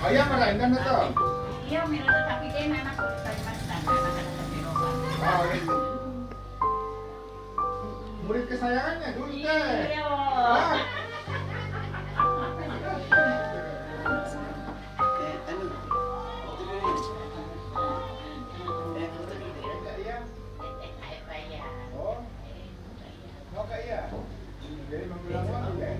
Oh iya merainkan itu. Iya, meron tapi dia anak anak-anak Eropa. Oh iya. Murid kesayangannya dulu deh. Iya. Oh kayak iya. Jadi menggulang waktu ya.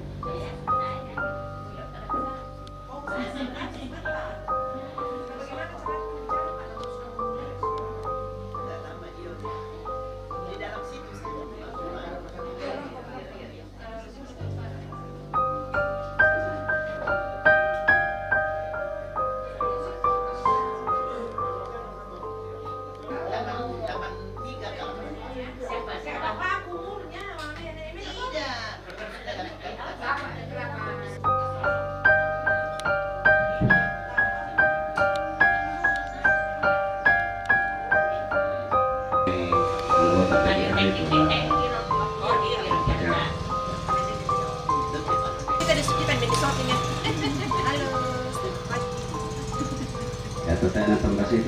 Ya, terima kasih.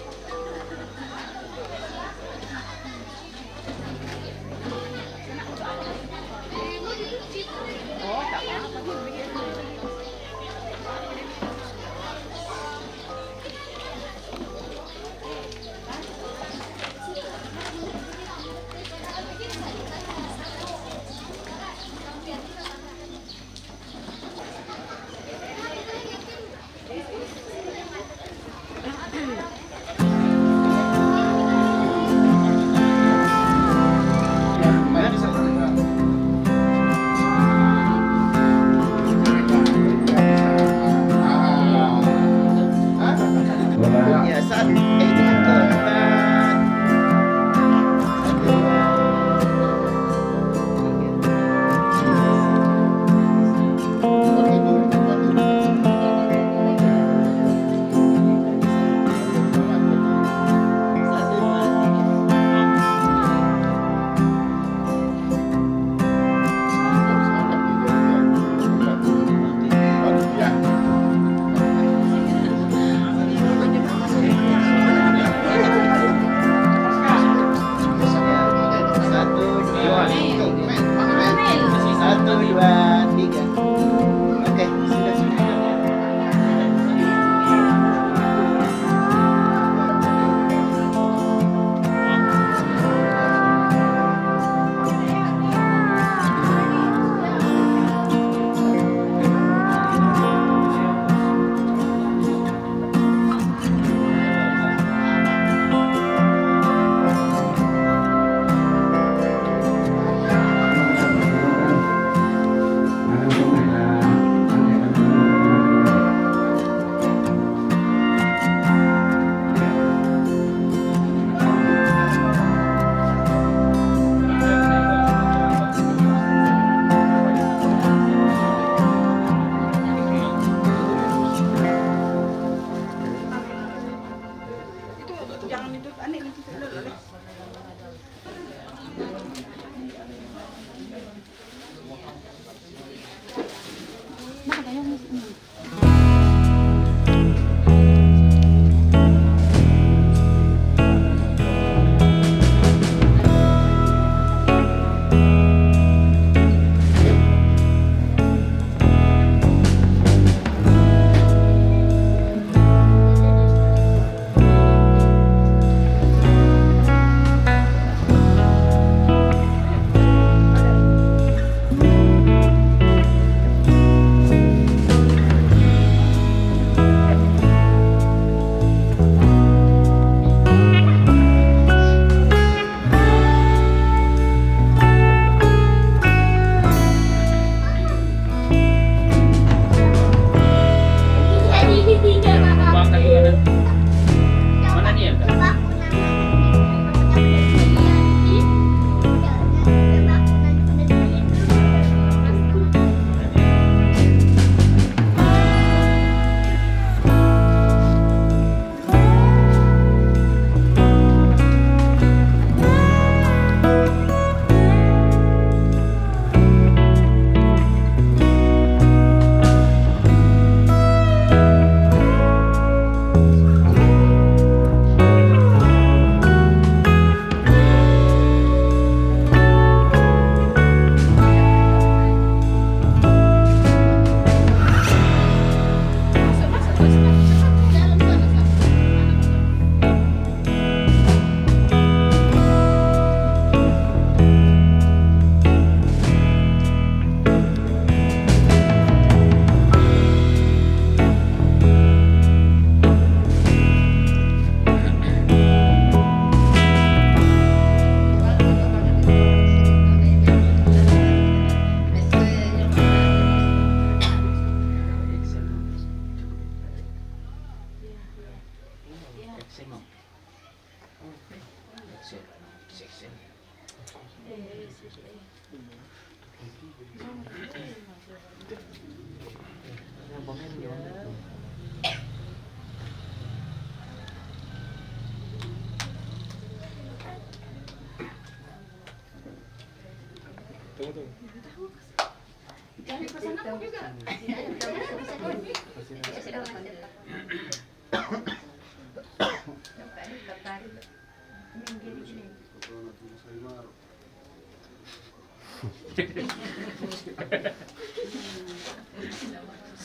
Jangan pesan aku juga.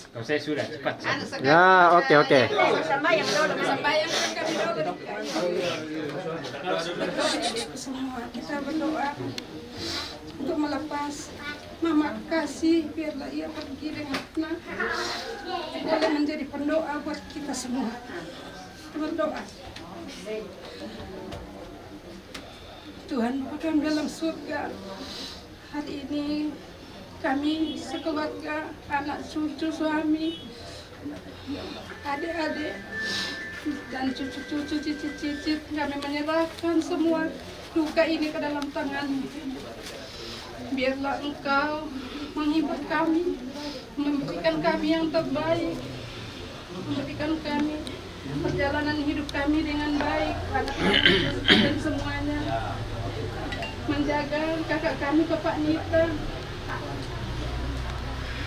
Kalau saya sudah cepat. Ya, oke. Sambayang dulu, sambayang kami dulu. Semua kita berdoa untuk melepas Mama Kasih, biarlah ia pergi dengan tenang, boleh menjadi pendoa buat kita semua. Kita berdoa. Tuhan Bapa dalam surga, hari ini kami sekeluarga, anak cucu suami, adik-adik dan cucu-cucu cicit-cicit, kami menyerahkan semua duka ini ke dalam tangan-Mu. Biarlah Engkau menghibur kami, memberikan kami yang terbaik, memberikan kami perjalanan hidup kami dengan baik, anak-anak dan semuanya. Menjaga kakak kami, Bapak Nita,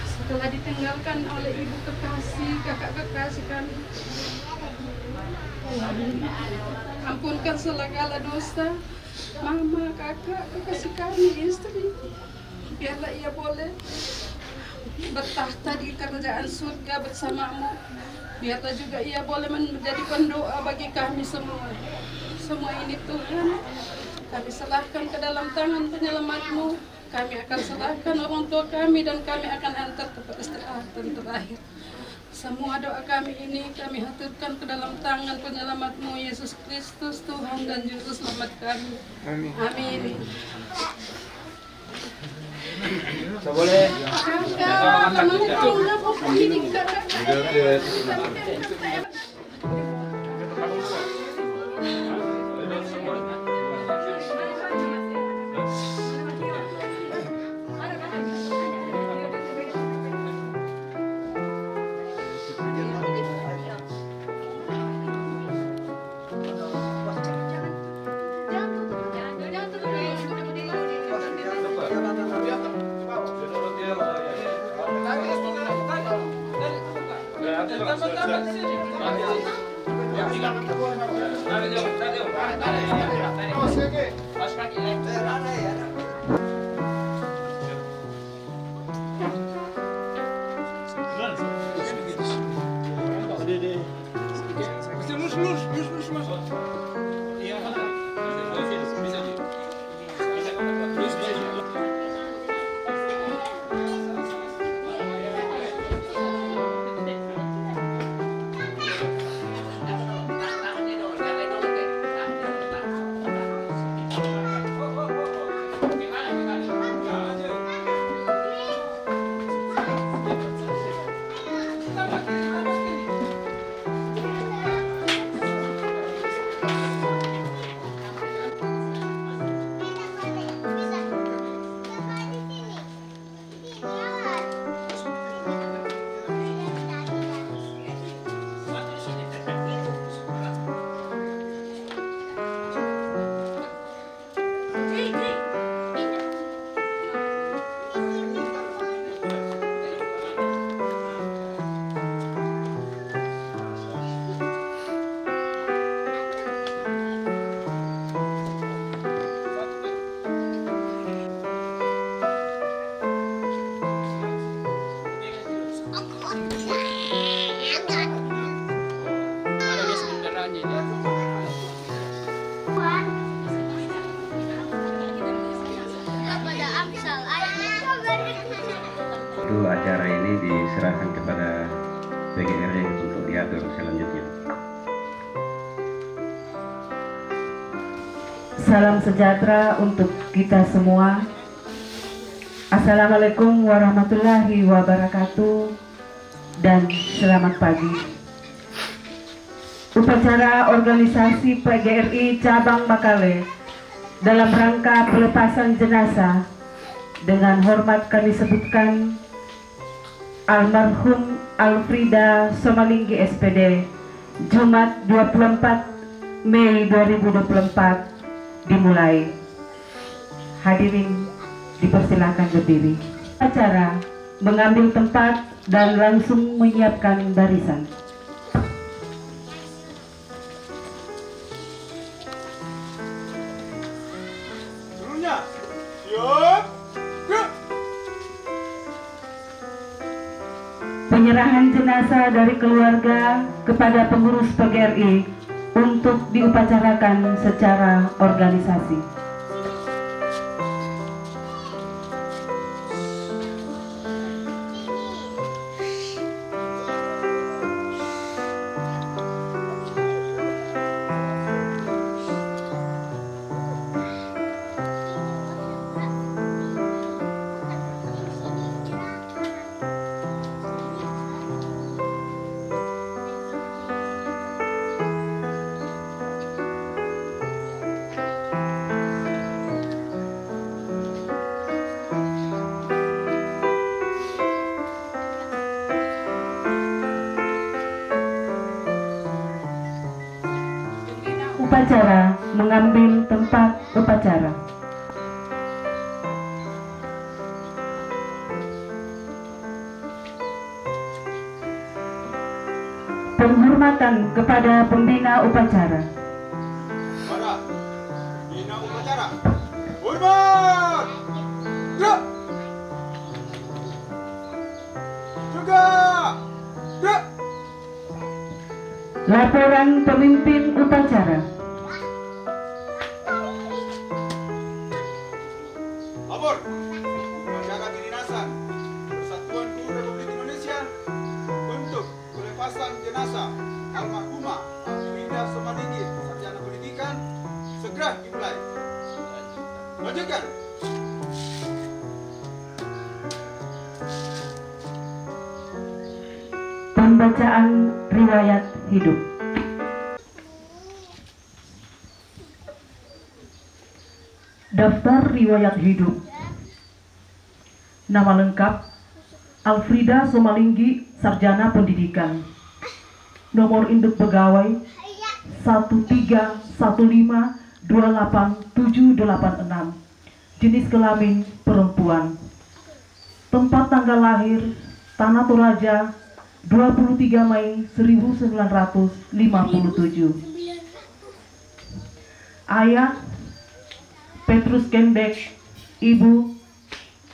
setelah ditinggalkan oleh ibu kekasih, kakak kekasih kami. Ampunkan segala dosa Mama, kakak, kekasih kami, istri. Biarlah ia boleh bertahta di kerajaan surga bersamamu. Biarlah juga ia boleh menjadi pendoa bagi kami semua. Semua ini Tuhan, kami serahkan ke dalam tangan penyelamat-Mu. Kami akan serahkan orang tua kami dan kami akan antar ke peristirahatan terakhir. Semua doa kami ini kami haturkan ke dalam tangan penyelamat-Mu, Yesus Kristus, Tuhan dan Juru Selamat kami. Amin. Amin. So, boleh. Kakak, lama udah mau ini kakak. Itu acara ini diserahkan kepada PGRI untuk diatur selanjutnya. Salam sejahtera untuk kita semua. Assalamualaikum warahmatullahi wabarakatuh dan selamat pagi. Upacara organisasi PGRI Cabang Makale dalam rangka pelepasan jenazah dengan hormat kami sebutkan almarhum Alfrida Somalinggi SPD, Jumat 24 Mei 2024 dimulai. Hadirin dipersilakan berdiri. Acara mengambil tempat dan langsung menyiapkan barisan. Turunnya. Siap. Gerak. Penyerahan jenazah dari keluarga kepada pengurus PGRI untuk diupacarakan secara organisasi. Upacara mengambil tempat upacara. Penghormatan kepada pembina upacara. Para bina upacara. Hormat. Gerak. Juga. Gerak. Laporan pemimpin upacara. Lapor. Upacara kedinasan Persatuan Guru Republik Indonesia untuk pelepasan jenazah almarhumah Alfrida Somalinggi, sarjana pendidikan, segera dimulai. Lanjutkan. Pembacaan riwayat hidup. Daftar riwayat hidup. Nama lengkap Alfrida Somalinggi, sarjana pendidikan. Nomor induk pegawai 131528786. Jenis kelamin perempuan. Tempat tanggal lahir Tanah Toraja 23 Mei 1957. Ayah Petrus Kendek, Ibu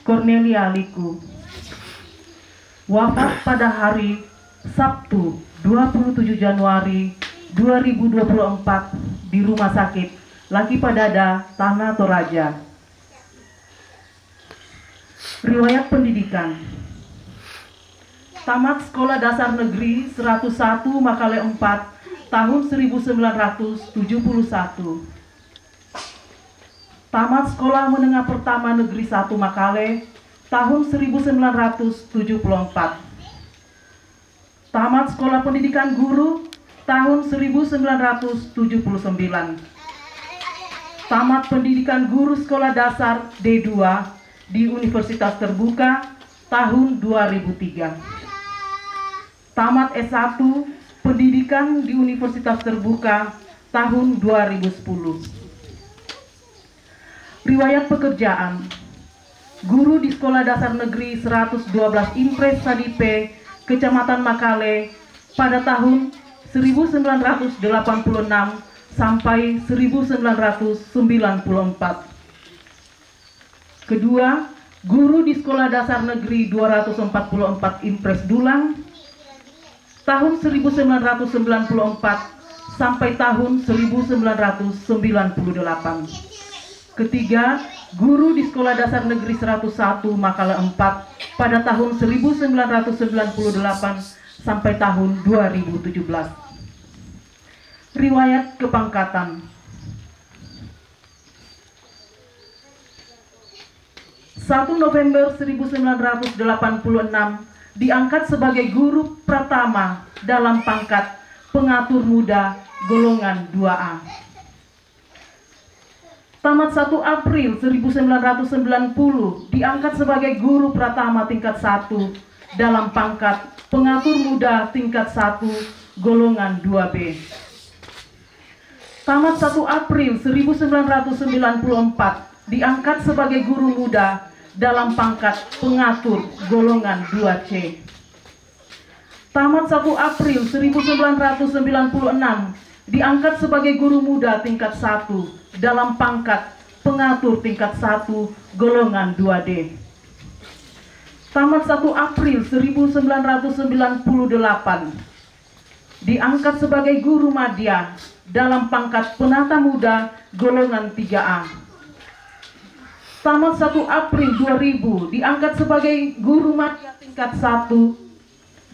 Cornelia Liku. Wafat pada hari Sabtu 27 Januari 2024 di Rumah Sakit Laki Padada, Tanah Toraja. Riwayat pendidikan. Tamat Sekolah Dasar Negeri 101 Makale 4 tahun 1971. Tamat Sekolah Menengah Pertama Negeri 1 Makale tahun 1974. Tamat Sekolah Pendidikan Guru tahun 1979. Tamat Pendidikan Guru Sekolah Dasar D2 di Universitas Terbuka tahun 2003. Tamat S1 Pendidikan di Universitas Terbuka tahun 2010. Riwayat pekerjaan. Guru di Sekolah Dasar Negeri 112 Impres Sadipe, Kecamatan Makale pada tahun 1986 sampai 1994. Kedua, guru di Sekolah Dasar Negeri 244 Impres Dulang tahun 1994 sampai tahun 1998. Ketiga, guru di Sekolah Dasar Negeri 101 Makale 4 pada tahun 1998 sampai tahun 2017. Riwayat kepangkatan. 1 November 1986 diangkat sebagai guru pratama dalam pangkat pengatur muda golongan 2A. Tamat 1 April 1990 diangkat sebagai guru pratama tingkat 1 dalam pangkat pengatur muda tingkat 1 golongan 2B. Tamat 1 April 1994 diangkat sebagai guru muda dalam pangkat pengatur golongan 2C. Tamat 1 April 1996, diangkat sebagai guru muda tingkat 1 dalam pangkat pengatur tingkat 1 golongan 2D. Tamat 1 April 1998, diangkat sebagai guru madya dalam pangkat penata muda golongan 3A. Tamat 1 April 2000, diangkat sebagai guru madya tingkat 1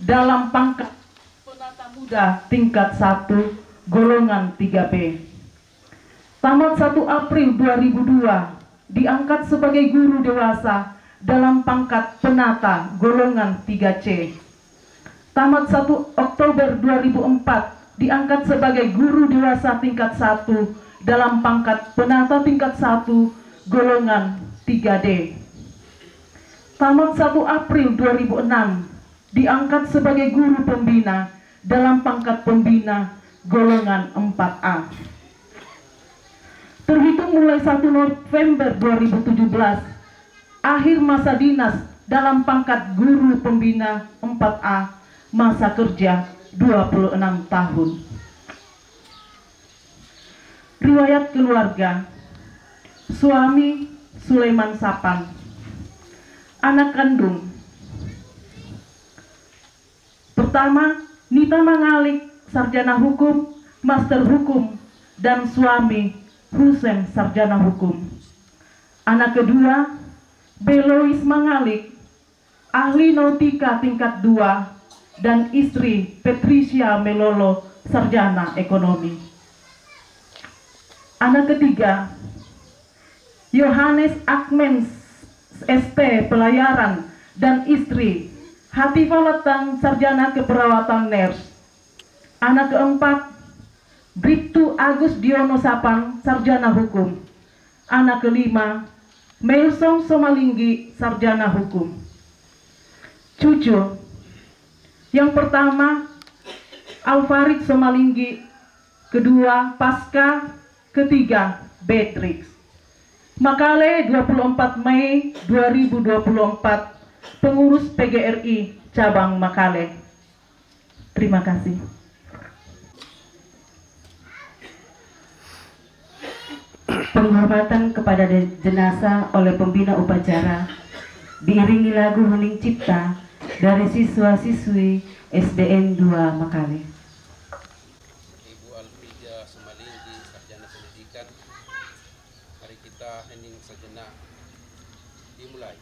dalam pangkat penata muda tingkat 1 golongan 3B. Tamat 1 April 2002, diangkat sebagai guru dewasa dalam pangkat penata golongan 3C. Tamat 1 Oktober 2004, diangkat sebagai guru dewasa tingkat 1 dalam pangkat penata tingkat 1 golongan 3D. Tamat 1 April 2006, diangkat sebagai guru pembina dalam pangkat pembina golongan 4A. Terhitung mulai 1 November 2017, akhir masa dinas dalam pangkat guru pembina 4A, masa kerja 26 tahun. Riwayat keluarga: suami Sulaiman Sapan, anak kandung pertama Nita Mangalik, sarjana hukum, master hukum, dan suami Husen, sarjana hukum. Anak kedua Belois Mangalik, ahli nautika tingkat 2, dan istri Patricia Melolo, sarjana ekonomi. Anak ketiga Yohanes Akmens, ST pelayaran, dan istri Hatifah Letang, sarjana keperawatan ners. Anak keempat Bribtu Agus Diono Sapang, sarjana hukum. Anak kelima Melsong Somalinggi, sarjana hukum. Cucu yang pertama Alfarid Somalinggi, kedua Pasca, ketiga Beatrix. Makale 24 Mei 2024, pengurus PGRI cabang Makale. Terima kasih. Penghormatan kepada jenazah oleh pembina upacara diiringi lagu Hening Cipta dari siswa-siswi SDN 2 Makale. Ibu Alfrida Somalinggi, sarjana pendidikan. Mari kita hening sejenak. Dimulai.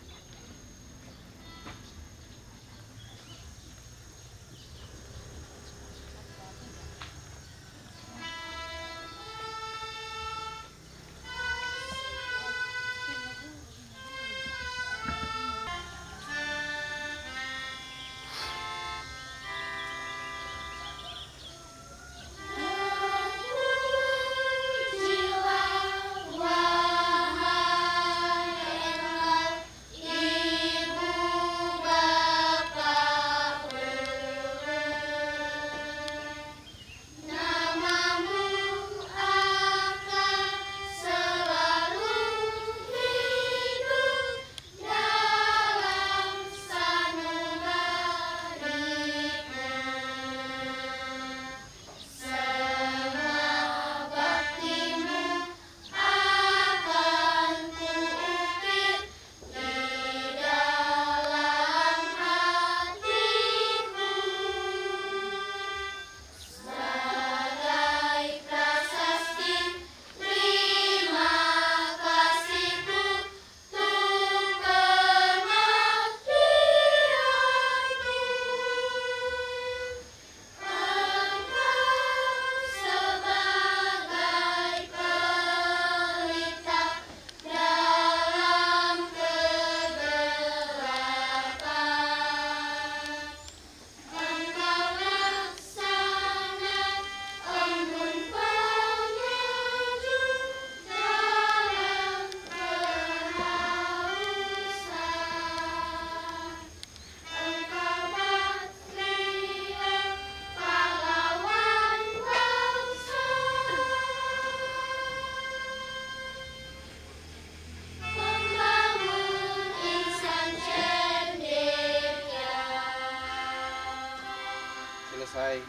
selesai.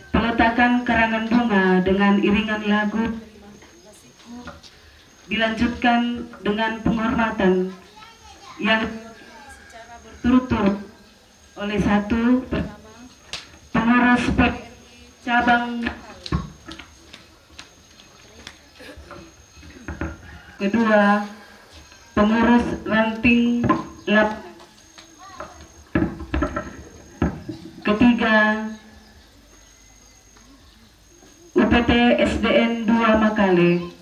Peletakan karangan bunga dengan iringan lagu dilanjutkan dengan penghormatan yang secara berturut-turut oleh satu pengurus cabang, kedua pengurus ranting lab, ketiga UPT SDN 2 Makale,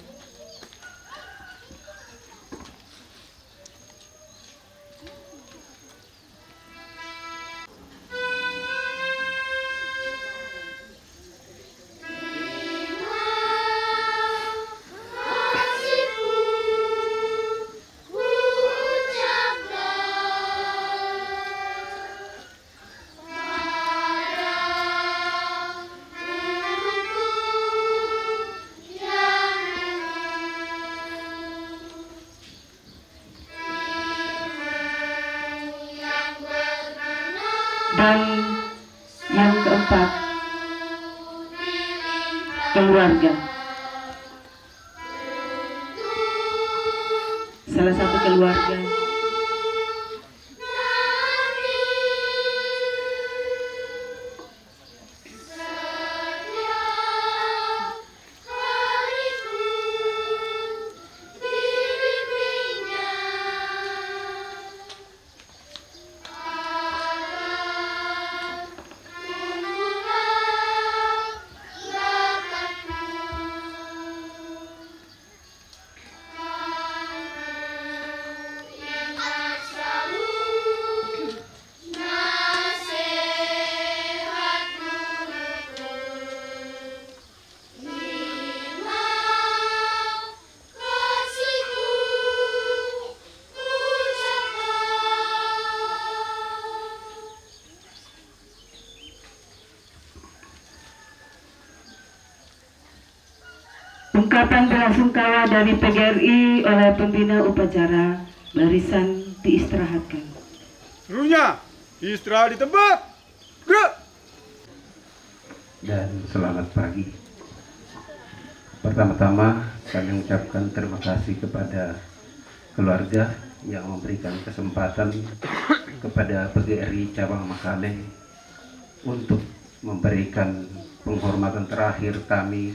dan yang keempat keluarga. Salah satu keluarga ungkapan belasungkawa dari PGRI oleh pembina upacara barisan diistirahatkan. Seluruhnya istirahat di tempat. Gerak. Dan selamat pagi. Pertama-tama kami mengucapkan terima kasih kepada keluarga yang memberikan kesempatan kepada PGRI Cabang Makale untuk memberikan penghormatan terakhir kami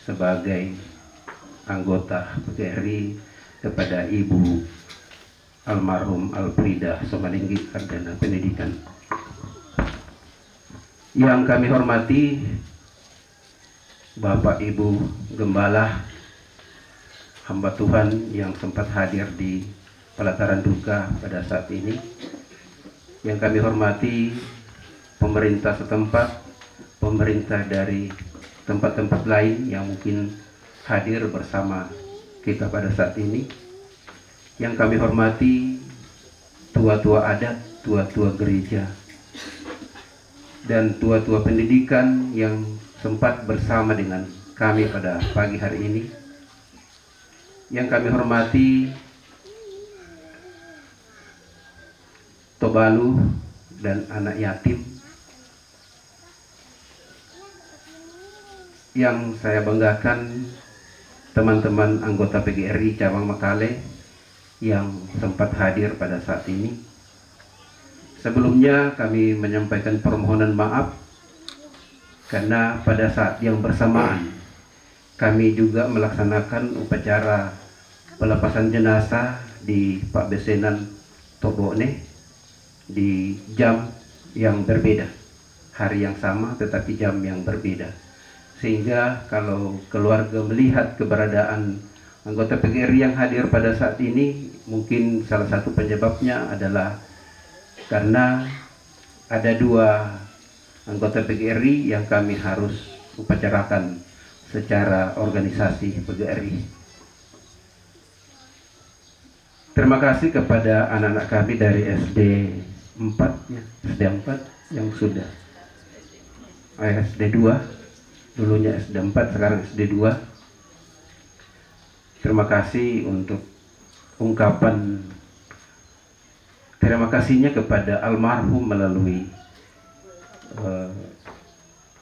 sebagai anggota PGRI kepada Ibu almarhum Alfrida Somalinggi, Sarjana Pendidikan. Yang kami hormati Bapak Ibu Gembala, hamba Tuhan yang sempat hadir di pelataran duka pada saat ini. Yang kami hormati pemerintah setempat, pemerintah dari tempat-tempat lain yang mungkin hadir bersama kita pada saat ini. Yang kami hormati tua-tua adat, tua-tua gereja, dan tua-tua pendidikan yang sempat bersama dengan kami pada pagi hari ini. Yang kami hormati Tobalu dan anak yatim. Yang saya banggakan teman-teman anggota PGRI Cabang Makale yang sempat hadir pada saat ini. Sebelumnya kami menyampaikan permohonan maaf karena pada saat yang bersamaan kami juga melaksanakan upacara pelepasan jenazah di Pak Besenan Tobone di jam yang berbeda, hari yang sama tetapi jam yang berbeda. Sehingga kalau keluarga melihat keberadaan anggota PGRI yang hadir pada saat ini, mungkin salah satu penyebabnya adalah karena ada dua anggota PGRI yang kami harus upacarakan secara organisasi PGRI. Terima kasih kepada anak-anak kami dari SD 4 ya, SD 4 yang sudah SD 2. Dulunya SD 4, sekarang SD 2. Terima kasih untuk ungkapan terima kasihnya kepada almarhum melalui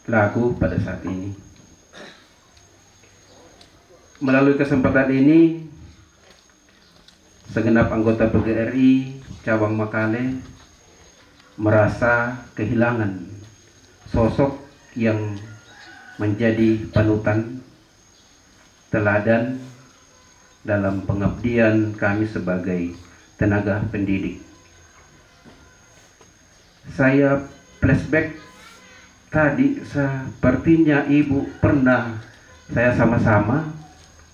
lagu pada saat ini. Melalui kesempatan ini, segenap anggota PGRI cabang Makale merasa kehilangan sosok yang menjadi panutan, teladan dalam pengabdian kami sebagai tenaga pendidik. Saya flashback tadi, sepertinya Ibu pernah saya sama-sama.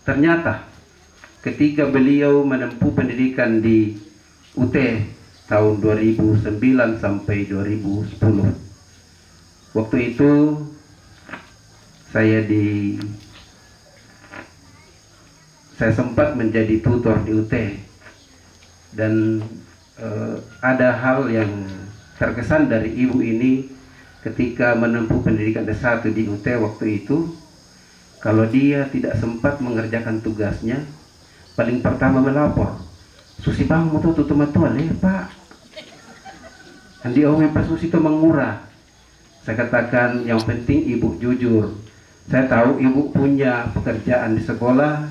Ternyata ketika beliau menempuh pendidikan di UT tahun 2009 sampai 2010, waktu itu saya sempat menjadi tutor di UT, dan ada hal yang terkesan dari Ibu ini ketika menempuh pendidikan S1 di UT waktu itu. Kalau dia tidak sempat mengerjakan tugasnya, paling pertama melapor, "Susi bang mau tuh tutup Pak. Andi omeng pas Susi itu mengurah." Saya katakan, yang penting Ibu jujur. Saya tahu Ibu punya pekerjaan di sekolah,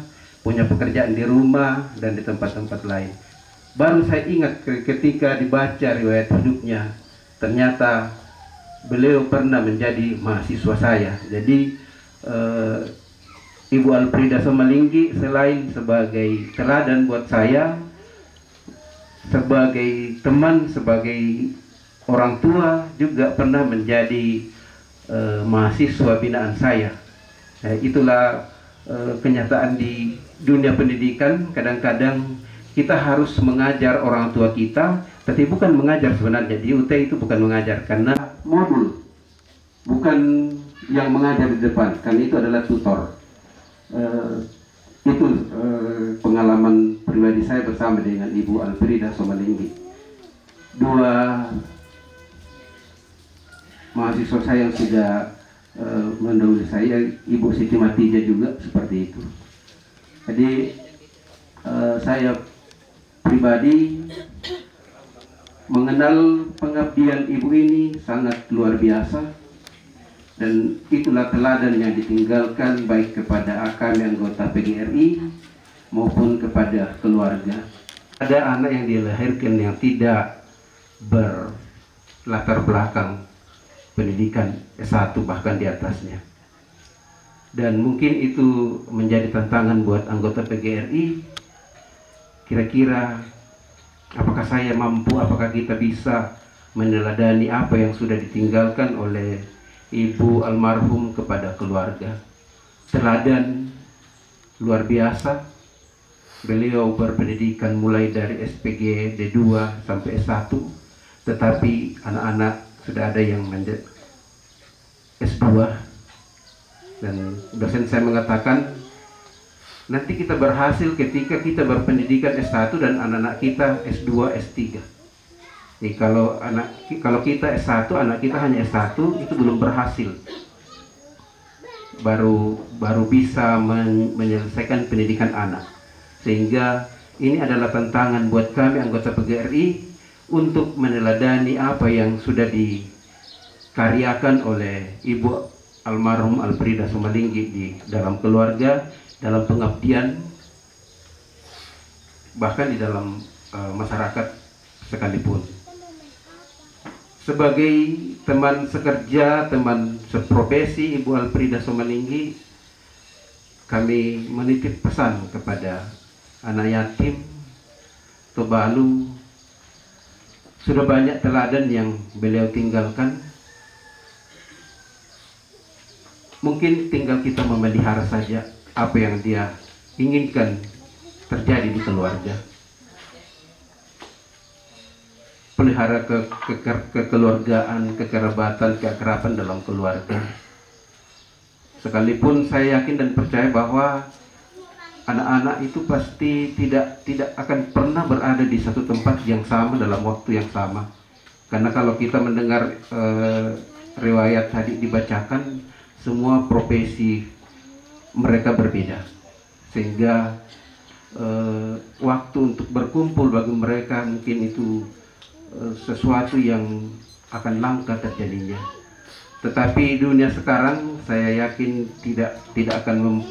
punya pekerjaan di rumah dan di tempat-tempat lain. Baru saya ingat ketika dibaca riwayat hidupnya, ternyata beliau pernah menjadi mahasiswa saya. Jadi Ibu Alfrida Somalinggi selain sebagai teladan buat saya, sebagai teman, sebagai orang tua, juga pernah menjadi mahasiswa binaan saya. Itulah kenyataan di dunia pendidikan. Kadang-kadang kita harus mengajar orang tua kita, tapi bukan mengajar sebenarnya. Di UT itu bukan mengajar, karena modul, bukan yang mengajar di depan, karena itu adalah tutor. Itu pengalaman pribadi saya bersama dengan Ibu Alfrida Somalinggi. Dua mahasiswa saya yang sudah mendahului saya, Ibu Siti Matija juga seperti itu. Jadi saya pribadi mengenal pengabdian Ibu ini sangat luar biasa. Dan itulah teladan yang ditinggalkan baik kepada kami anggota PGRI maupun kepada keluarga. Ada anak yang dilahirkan yang tidak berlatar belakang pendidikan S1 bahkan di atasnya. Dan mungkin itu menjadi tantangan buat anggota PGRI. Kira-kira apakah saya mampu, apakah kita bisa meneladani apa yang sudah ditinggalkan oleh Ibu almarhum kepada keluarga. Teladan luar biasa. Beliau berpendidikan mulai dari SPG D2 sampai S1, tetapi anak-anak sudah ada yang menjadi S2. Dan dosen saya mengatakan, nanti kita berhasil ketika kita berpendidikan S1 dan anak-anak kita S2, S3. Jadi kalau kita S1, anak kita hanya S1, itu belum berhasil. Baru bisa menyelesaikan pendidikan anak. Sehingga ini adalah tantangan buat kami anggota PGRI untuk meneladani apa yang sudah dikaryakan oleh Ibu almarhum Alfrida Somalinggi di dalam keluarga, dalam pengabdian, bahkan di dalam masyarakat sekalipun. Sebagai teman sekerja, teman seprofesi Ibu Alfrida Somalinggi, kami menitip pesan kepada anak yatim, Tobalu. Sudah banyak teladan yang beliau tinggalkan. Mungkin tinggal kita memelihara saja apa yang dia inginkan terjadi di keluarga. Pelihara kekeluargaan, kekerabatan, keakraban dalam keluarga. Sekalipun saya yakin dan percaya bahwa anak-anak itu pasti tidak akan pernah berada di satu tempat yang sama dalam waktu yang sama. Karena kalau kita mendengar riwayat tadi dibacakan, semua profesi mereka berbeda, sehingga waktu untuk berkumpul bagi mereka mungkin itu sesuatu yang akan langka terjadinya. Tetapi dunia sekarang saya yakin tidak akan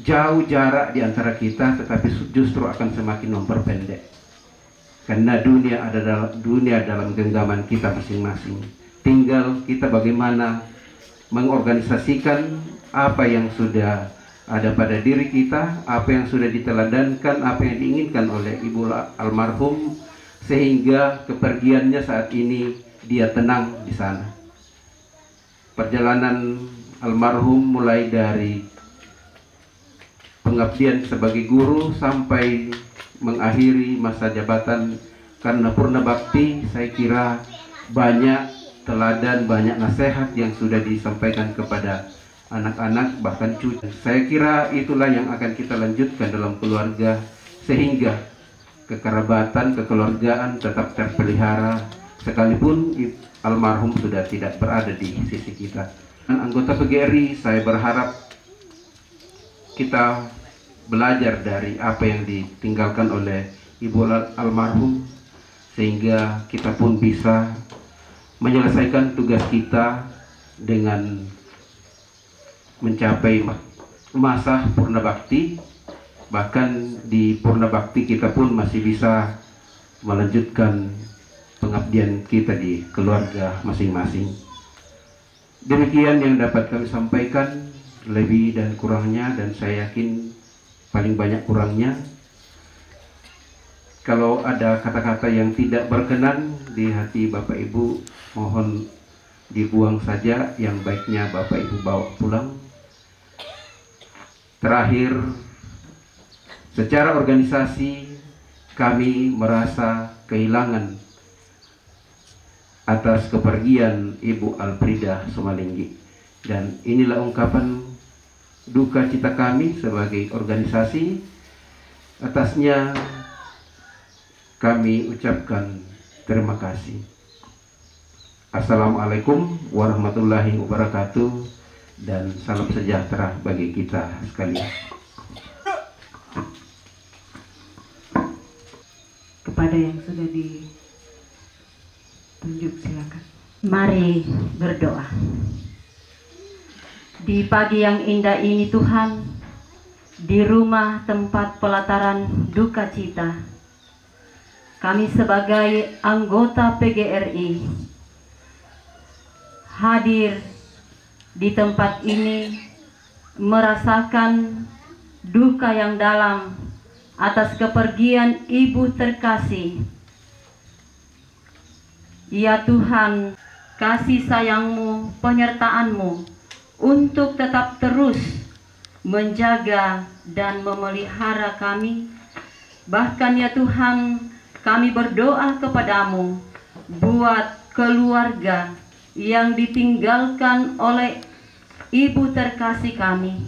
jauh jarak di antara kita, tetapi justru akan semakin memperpendek. Karena dunia dalam genggaman kita masing-masing. Tinggal kita bagaimana mengorganisasikan apa yang sudah ada pada diri kita, apa yang sudah diteladankan, apa yang diinginkan oleh Ibu almarhum, sehingga kepergiannya saat ini dia tenang di sana. Perjalanan almarhum mulai dari pengabdian sebagai guru sampai mengakhiri masa jabatan karena purna bakti, saya kira banyak teladan, banyak nasihat yang sudah disampaikan kepada anak-anak, bahkan cucu. Saya kira itulah yang akan kita lanjutkan dalam keluarga, sehingga kekerabatan, kekeluargaan tetap terpelihara sekalipun almarhum sudah tidak berada di sisi kita. Anggota PGRI, saya berharap kita belajar dari apa yang ditinggalkan oleh Ibu almarhum, sehingga kita pun bisa menyelesaikan tugas kita dengan mencapai masa purna bakti. Bahkan di purna bakti kita pun masih bisa melanjutkan pengabdian kita di keluarga masing-masing. Demikian yang dapat kami sampaikan, lebih dan kurangnya, dan saya yakin paling banyak kurangnya. Kalau ada kata-kata yang tidak berkenan di hati Bapak Ibu, mohon dibuang saja, yang baiknya Bapak Ibu bawa pulang. Terakhir, secara organisasi kami merasa kehilangan atas kepergian Ibu Alfrida Somalinggi, dan inilah ungkapan duka cita kami sebagai organisasi. Atasnya kami ucapkan terima kasih. Assalamualaikum warahmatullahi wabarakatuh, dan salam sejahtera bagi kita sekalian. Kepada yang sudah ditunjuk, silakan. Mari berdoa. Di pagi yang indah ini Tuhan, di rumah tempat pelataran duka cita, kami sebagai anggota PGRI hadir di tempat ini merasakan duka yang dalam atas kepergian Ibu terkasih. Ya Tuhan, kasih sayang-Mu, penyertaan-Mu untuk tetap terus menjaga dan memelihara kami. Bahkan ya Tuhan, kami berdoa kepadamu buat keluarga yang ditinggalkan oleh Ibu terkasih kami.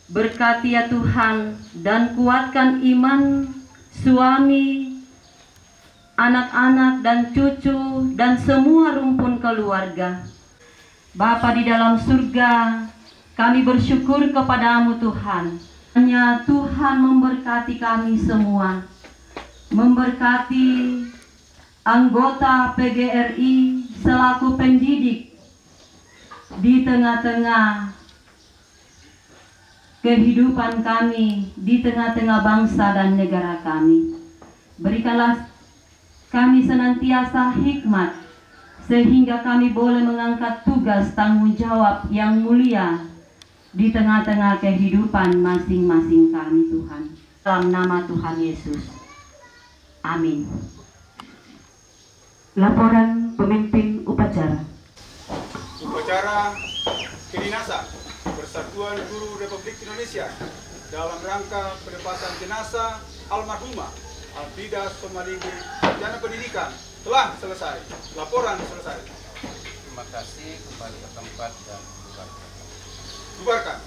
Berkati ya Tuhan, dan kuatkan iman suami, anak-anak dan cucu, dan semua rumpun keluarga. Bapa di dalam surga, kami bersyukur kepadamu Tuhan. Hanya Tuhan memberkati kami semua, memberkati anggota PGRI selaku pendidik di tengah-tengah kehidupan kami, di tengah-tengah bangsa dan negara kami. Berikanlah kami senantiasa hikmat, sehingga kami boleh mengangkat tugas tanggung jawab yang mulia di tengah-tengah kehidupan masing-masing kami Tuhan. Dalam nama Tuhan Yesus. Amin. Laporan pemimpin upacara. Upacara kedinasan Persatuan Guru Republik Indonesia dalam rangka pelepasan jenazah almarhumah Alfrida Somalinggi, sarjana pendidikan, telah selesai. Laporan selesai. Terima kasih, kembali ke tempat dan bubarkan. Bubarkan.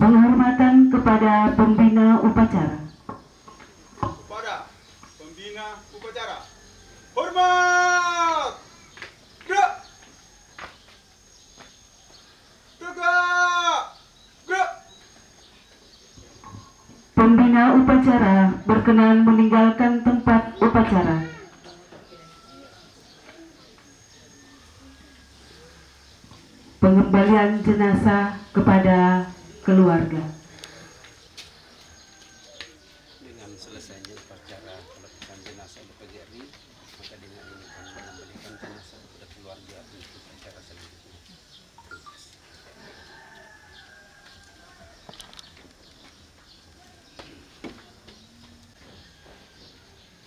Penghormatan kepada pembina upacara. Kepada pembina upacara. Hormat! Gerak! Tegak! Gerak! Pembina upacara berkenan meninggalkan tempat upacara. Pengembalian jenazah kepada keluarga. Dengan selesainya upacara pelepasan jenazah BPGRI, maka dengan ini kami mengembalikan jenazah kepada keluarga untuk upacara selanjutnya.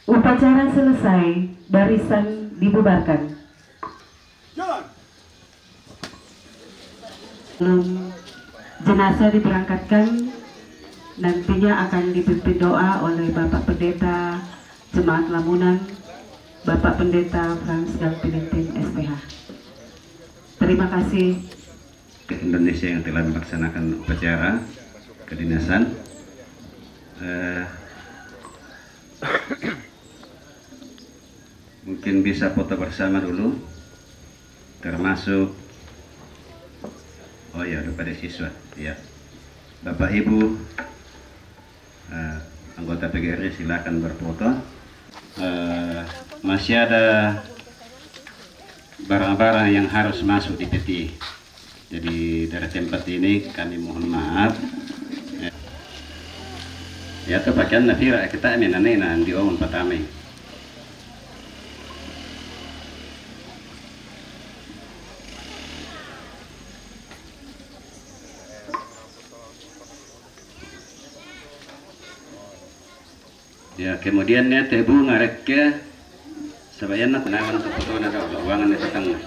Upacara selesai, barisan dibubarkan. Jenazah diberangkatkan, nantinya akan dipimpin doa oleh Bapak Pendeta Jemaat Lamunan, Bapak Pendeta Frans dan Pilitin SPH. Terima kasih Ke Indonesia yang telah melaksanakan upacara kedinasan. Mungkin bisa foto bersama dulu, termasuk kepada siswa, ya. Bapak Ibu anggota PGRI silakan berfoto. Masih ada barang-barang yang harus masuk di peti. Jadi dari tempat ini kami mohon maaf. Ya tu pakaian nafira kita ini nana di awal pertama. Ya, kemudiannya tebu ngarek ke sabayan na kunaman untuk foto na daw lawangan na sa tangga.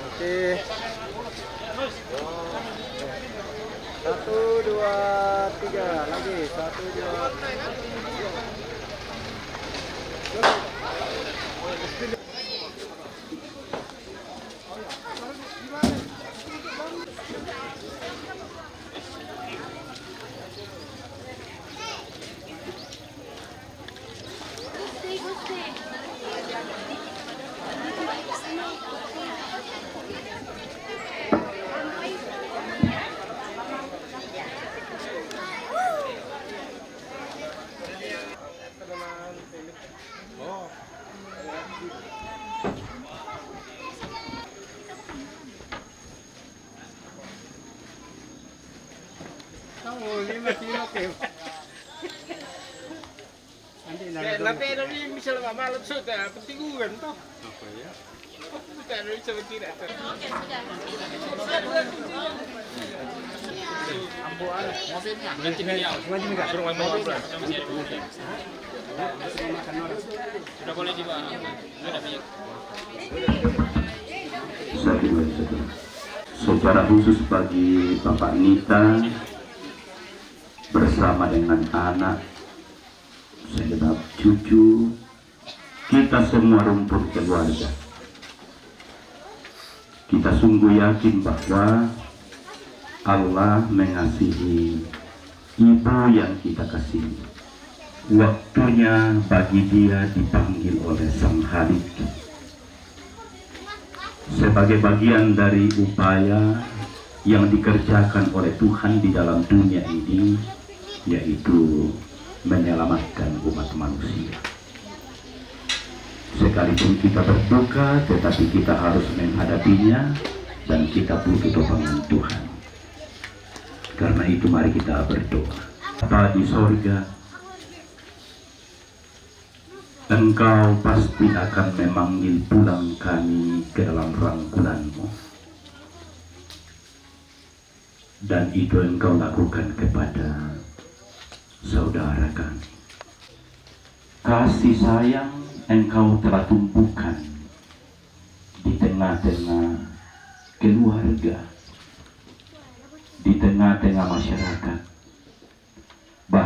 Oke. 1, 2, 3 lagi. 1, 2. Nanti bisa lama malam sudah penting kan toh. Apa ya? Bukan bisa tidak. Oke, sudah. Ambuan mobilnya. Nanti enggak suruh main mobil. Sudah boleh juga. Sudah banyak. Secara khusus bagi Bapak Nita bersama dengan anak, segenap cucu, kita semua rumput keluarga. Kita sungguh yakin bahwa Allah mengasihi ibu yang kita kasihi. Waktunya bagi dia dipanggil oleh Sang Halik sebagai bagian dari upaya yang dikerjakan oleh Tuhan di dalam dunia ini, yaitu menyelamatkan umat manusia. Sekalipun kita berduka, tetapi kita harus menghadapinya dan kita butuh dorongan Tuhan. Karena itu mari kita berdoa. Bapa di sorga, Engkau pasti akan memanggil pulang kami ke dalam rangkulan-Mu. Dan itu Engkau lakukan kepada saudara kami. Kasih sayang Engkau telah tumbuhkan di tengah-tengah keluarga, di tengah-tengah masyarakat,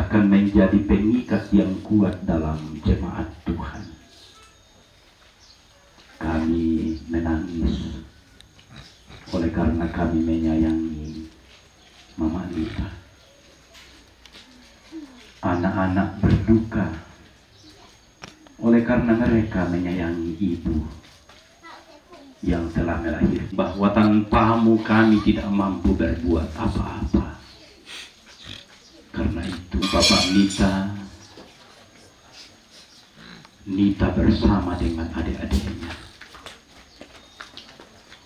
akan menjadi pengikat yang kuat dalam jemaat Tuhan. Kami menangis oleh karena kami menyayangi Mama Nita. Anak-anak berduka oleh karena mereka menyayangi ibu yang telah melahirkan. Bahwa tanpamu kami tidak mampu berbuat apa-apa. Karena itu Bapak Nita bersama dengan adik-adiknya.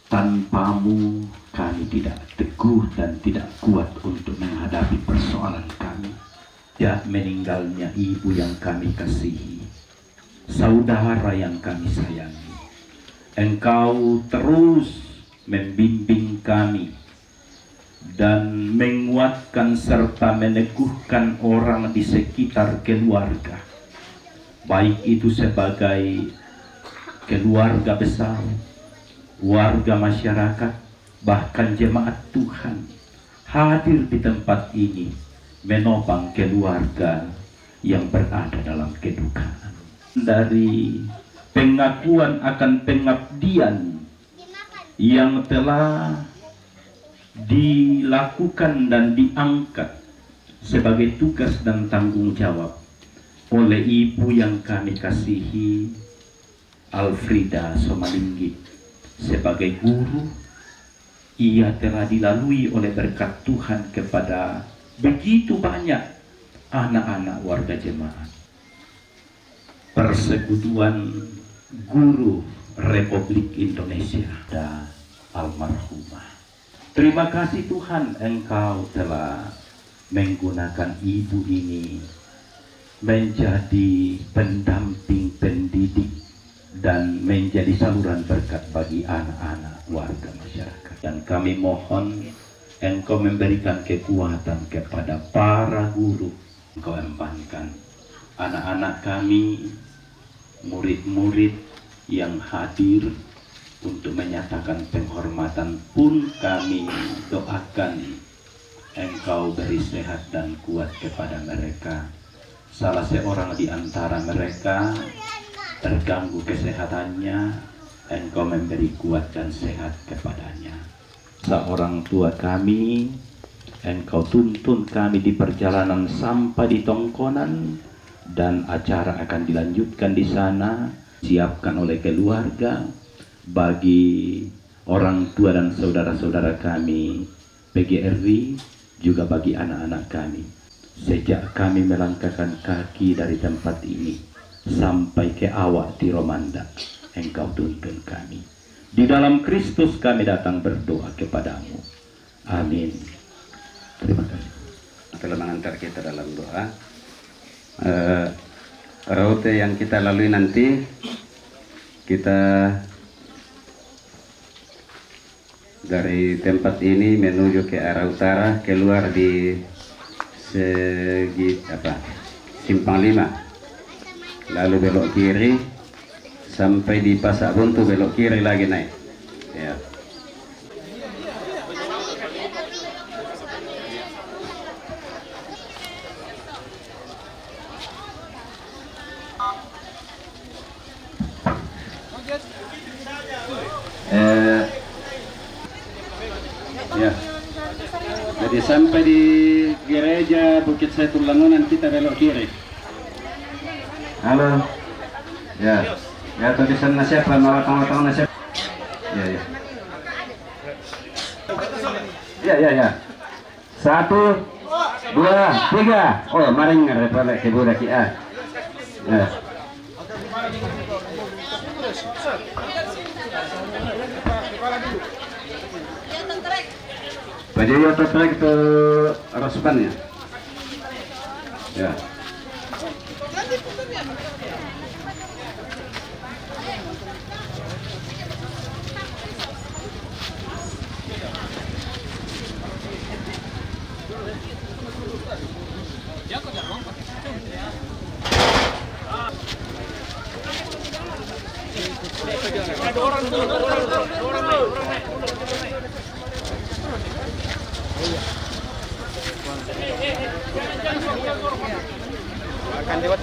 Tanpamu kami tidak teguh dan tidak kuat untuk menghadapi persoalan kami. Ya, meninggalnya ibu yang kami kasihi, saudara yang kami sayangi. Engkau terus membimbing kami dan menguatkan serta meneguhkan orang di sekitar keluarga, baik itu sebagai keluarga besar, warga masyarakat, bahkan jemaat Tuhan hadir di tempat ini menopang keluarga yang berada dalam kedukaan. Dari pengakuan akan pengabdian yang telah dilakukan dan diangkat sebagai tugas dan tanggung jawab oleh ibu yang kami kasihi, Alfrida Somalinggit, sebagai guru. Ia telah dilalui oleh berkat Tuhan kepada begitu banyak anak-anak warga jemaat. Persekutuan Guru Republik Indonesia dan almarhumah. Terima kasih Tuhan, Engkau telah menggunakan ibu ini menjadi pendamping, pendidik, dan menjadi saluran berkat bagi anak-anak warga masyarakat. Dan kami mohon Engkau memberikan kekuatan kepada para guru. Engkau empankan anak-anak kami, murid-murid yang hadir untuk menyatakan penghormatan pun kami doakan Engkau beri sehat dan kuat kepada mereka. Salah seorang di antara mereka terganggu kesehatannya, Engkau memberi kuat dan sehat kepadanya. Seorang tua kami, Engkau tuntun kami di perjalanan sampai di Tongkonan, dan acara akan dilanjutkan di sana, siapkan oleh keluarga, bagi orang tua dan saudara-saudara kami PGRI, juga bagi anak-anak kami. Sejak kami melangkahkan kaki dari tempat ini sampai ke Awak di Romanda, Engkau tuntun kami. Di dalam Kristus kami datang berdoa kepadamu. Amin. Terima kasih. Telah mengantar kita dalam doa. Rute yang kita lalui nanti, kita dari tempat ini menuju ke arah utara, keluar di Simpang 5, lalu belok kiri sampai di Pasak Buntu, belok kiri lagi naik. Ya. Ya. Jadi sampai di gereja Bukit Saitul Langunan kita belok kiri. Halo. Ya. Ya, tulisan nasihat, mawatang-watang nasihat. Ya, ya. Ya, ya, ya. 1, 2, 3. Oh, maring ngarep ke budak ya. Ya. Baju yang tertrek ke Rospan ya. Ya. Ada orang naik. Akan lewat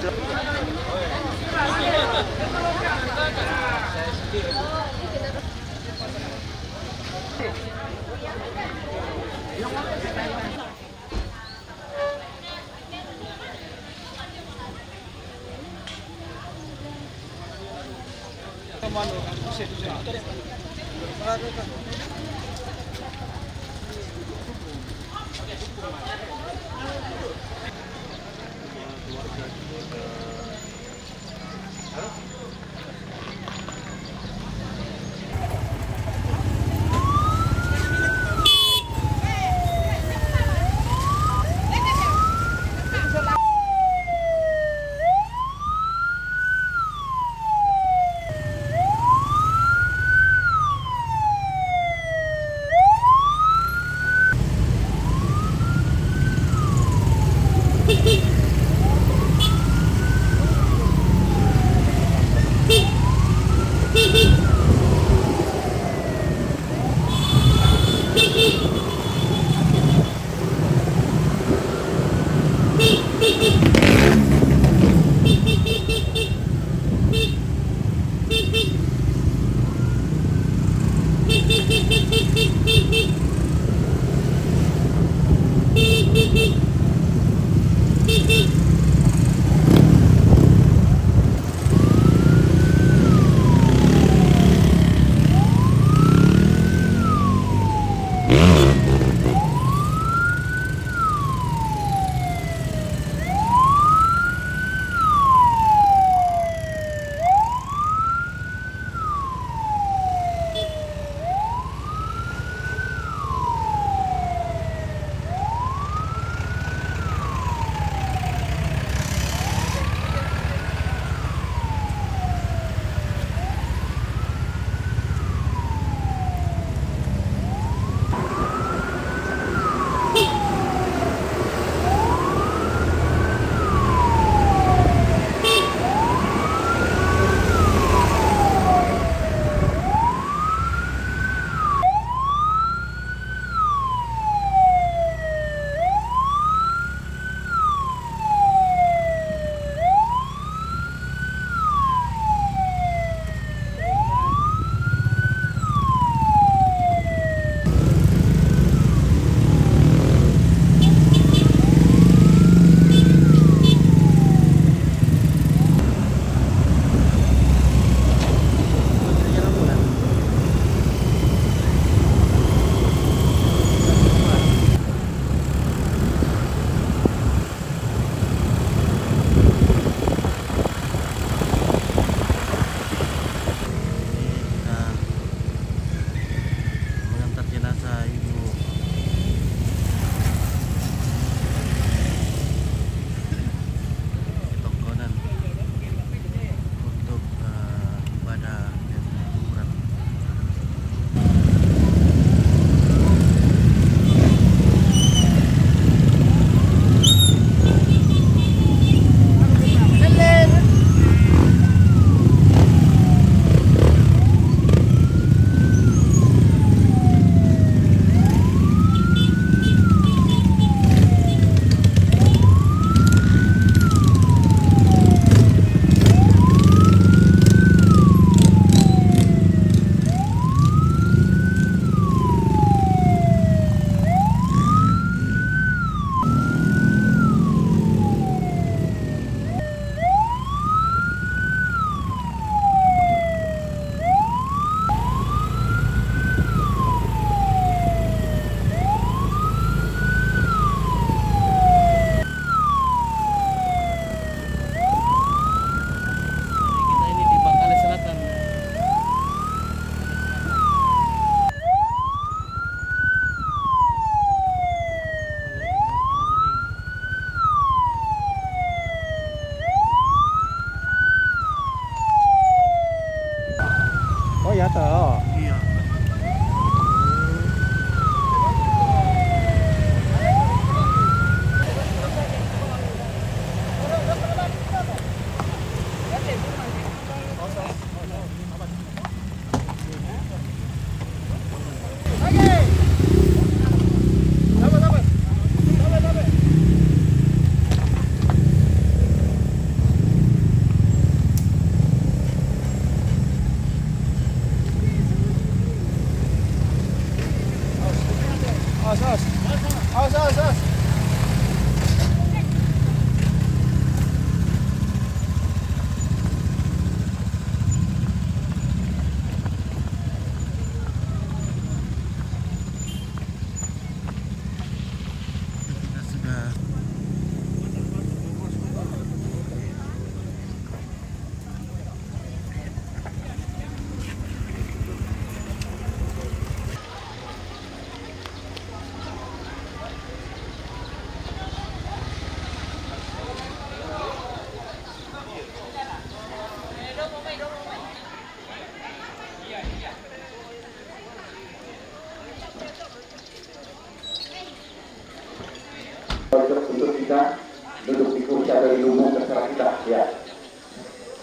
duduk kita, duduk di kursi atau di lumbung terserah kita ya.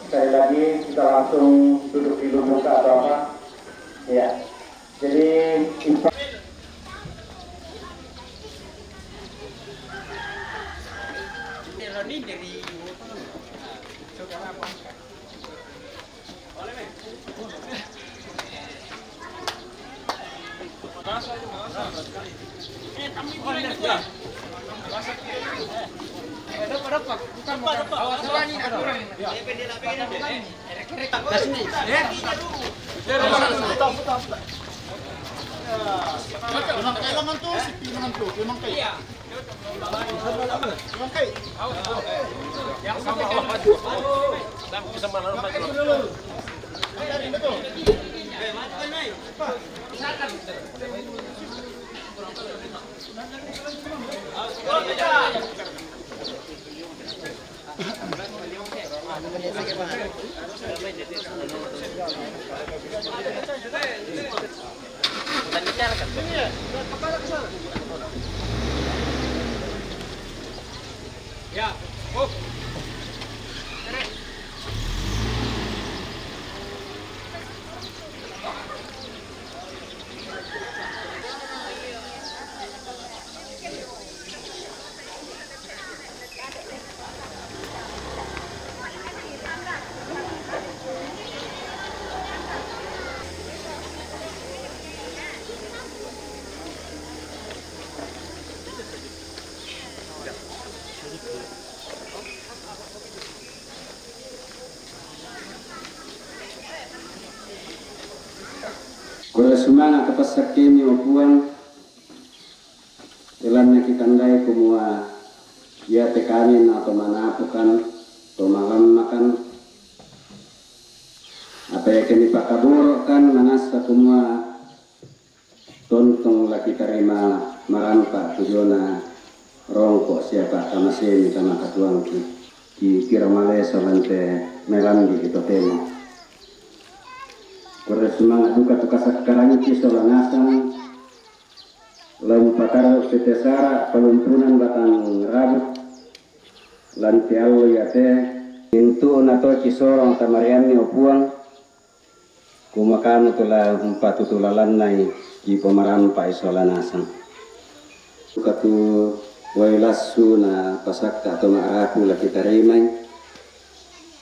Sekali lagi kita langsung duduk di lumbung atau apa ya. Jadi Ini dari saudara Bangka. Boleh, Men? Bahasa itu bahasa. Kami boleh ya. Bahasa dapat. Bukan awas lagi ada orang. Ya. Dah sini. Ya. Memang kayak lemon tuh, si lemon tuh, memang kayak. Memang kayak. Yang sama orang itu. Dan sama orang itu. Betul. Ya, oh. Kura semangat atas sakini opuan telan nakikandai kumua ya tekanin atau manapukan atau malam makan apa yang kini pakabur kan manasa kumua tontong laki terima marampa tujona rongko siapa kama seni kama katuang ki kira male solante melangi kita temo. Kura semangat duka tuka sakaranya kisola nasan lempakar setesara pelumpunan batang rabut lanti allo yate pintu nato kisorong tamarian ni opuang kumakan tula empatu tulalan nai di pemarampa isola nasan katu wailasu na pasakta atau maraku laki tarimai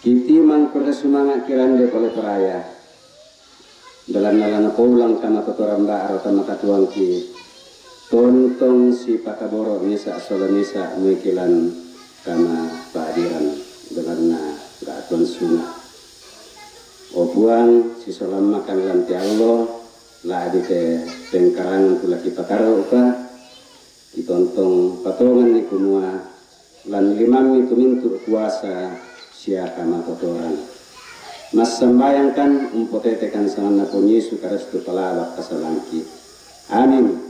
kiti mang kura semangat kirande oleh peraya dalam nalana pulang kama totoran baro kama katuang ki tontong si pakaboro misa sola misa mikilan kama padiran dalamna gaton sunah obuang si solam makan lanti allo la adite tengkarangan kula ki pakaro uka ditontong patongan ni kumua lan limam itu mintu kuasa sia kama totoran mas sembayangkan umpotetekan sanana pun Yesus Kristus palawat kasalangki. Amin.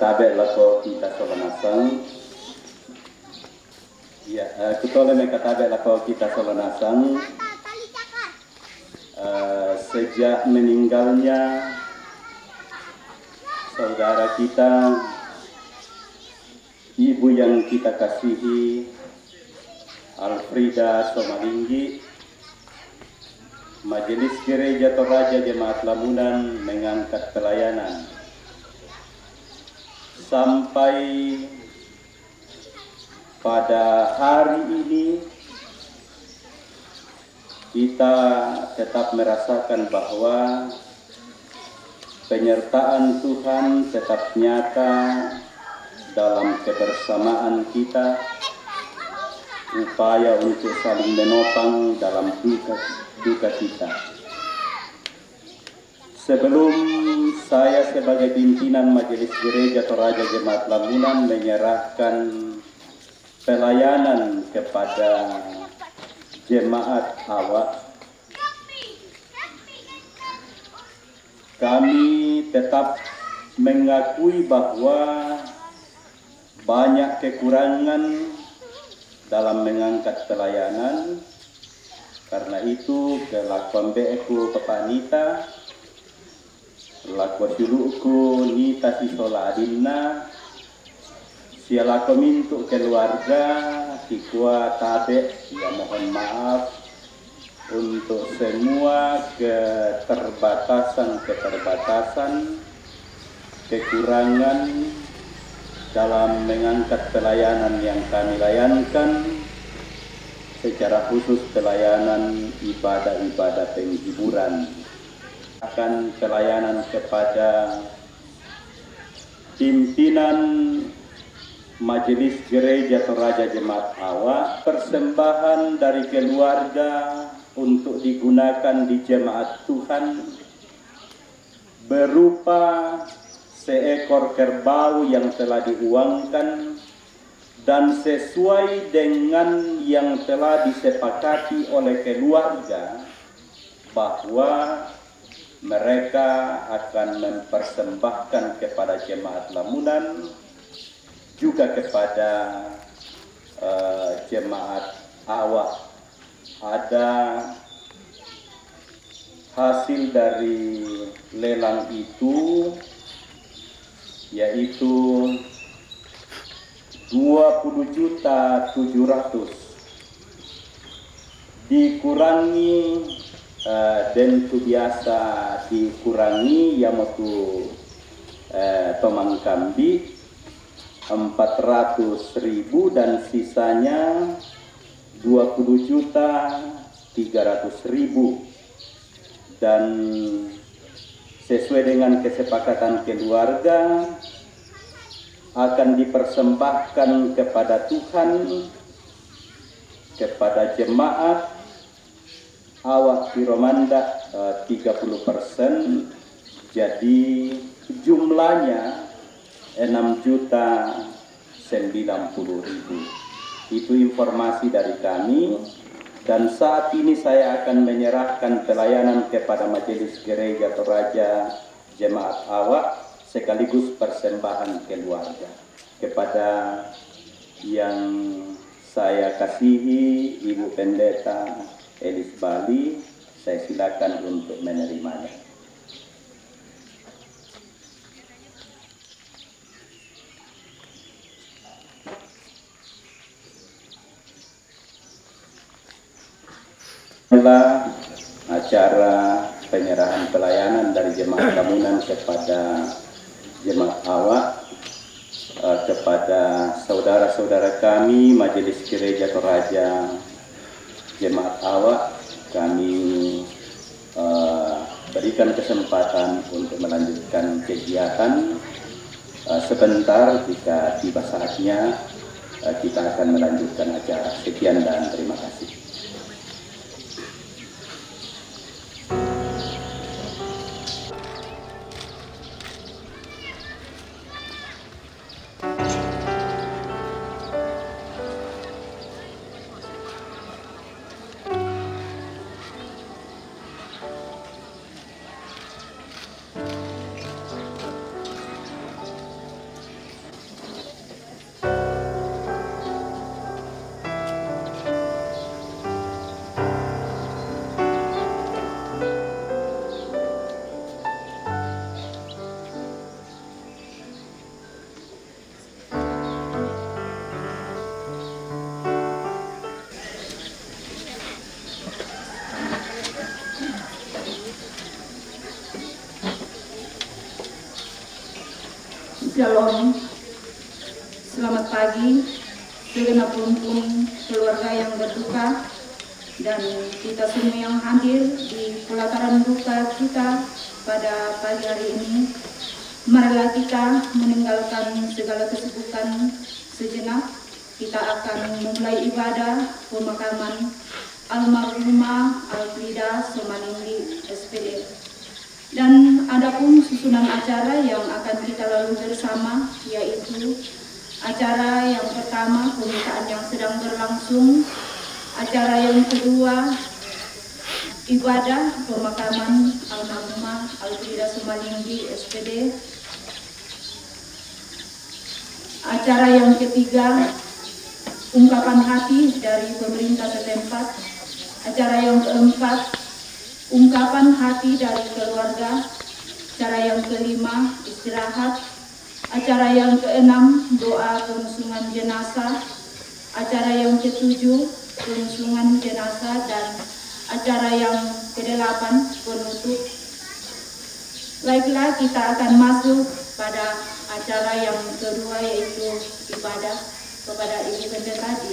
katabe lako kita solanasang. Ya, kutole me katabe lako kita solanasang. Sejak meninggalnya saudara kita, ibu yang kita kasihi, Alfrida Somalinggi, Majelis Gereja Toraja Jemaat Lamunan mengangkat pelayanan sampai pada hari ini. Kita tetap merasakan bahwa penyertaan Tuhan tetap nyata dalam kebersamaan kita, upaya untuk saling menopang dalam duka kita. Sebelum saya sebagai pimpinan Majelis Gereja Toraja Jemaat Lamunan menyerahkan pelayanan kepada jemaat awak, kami tetap mengakui bahwa banyak kekurangan dalam mengangkat pelayanan. Karena itu kelakuan beku pepanita, laku suluku nita sisola adinna, siala komintu keluarga tikwa tabe, ya mohon maaf untuk semua keterbatasan kekurangan dalam mengangkat pelayanan yang kami layankan, secara khusus pelayanan ibadah-ibadah penghiburan. Akan pelayanan kepada pimpinan Majelis Gereja Toraja Jemaat Awak, persembahan dari keluarga untuk digunakan di jemaat Tuhan berupa seekor kerbau yang telah diuangkan dan sesuai dengan yang telah disepakati oleh keluarga bahwa mereka akan mempersembahkan kepada jemaat Lamunan, juga kepada jemaat awak. Ada hasil dari lelang itu, yaitu 20.700.000 dikurangi dan itu biasa dikurangi yamotu tomang kambi 400.000 dan sisanya 20.300.000, dan sesuai dengan kesepakatan keluarga akan dipersembahkan kepada Tuhan, kepada jemaat awak Piromanda 30%, jadi jumlahnya 6.090.000. Itu informasi dari kami, dan saat ini saya akan menyerahkan pelayanan kepada Majelis Gereja Toraja Jemaat Awak sekaligus persembahan keluarga. Kepada yang saya kasihi Ibu Pendeta Elis Bali, saya silakan untuk menerimanya. Inilah acara penyerahan pelayanan dari jemaat Lamunan kepada jemaat awak, kepada saudara-saudara kami Majelis Gereja Toraja Jemaat Awak. Kami berikan kesempatan untuk melanjutkan kegiatan. Sebentar, jika tiba saatnya kita akan melanjutkan acara. Sekian dan terima kasih. Shalom, selamat pagi segenap rumpun keluarga yang berduka dan kita semua yang hadir di pelataran duka kita pada pagi hari ini. Marilah kita meninggalkan segala kesibukan sejenak. Kita akan memulai ibadah pemakaman almarhumah Alfrida Somalinggi SPD. Dan adapun susunan acara yang akan kita lalui bersama, yaitu acara yang pertama pembukaan yang sedang berlangsung, acara yang kedua ibadah pemakaman almarhumah Alfrida Somalinggi SPD, acara yang ketiga ungkapan hati dari pemerintah setempat, acara yang keempat ungkapan hati dari keluarga, acara yang kelima istirahat, acara yang keenam doa pengusungan jenazah, acara yang ketujuh pengusungan jenazah, dan acara yang kedelapan penutup. Baiklah, kita akan masuk pada acara yang kedua, yaitu ibadah kepada Ibu Pendeta di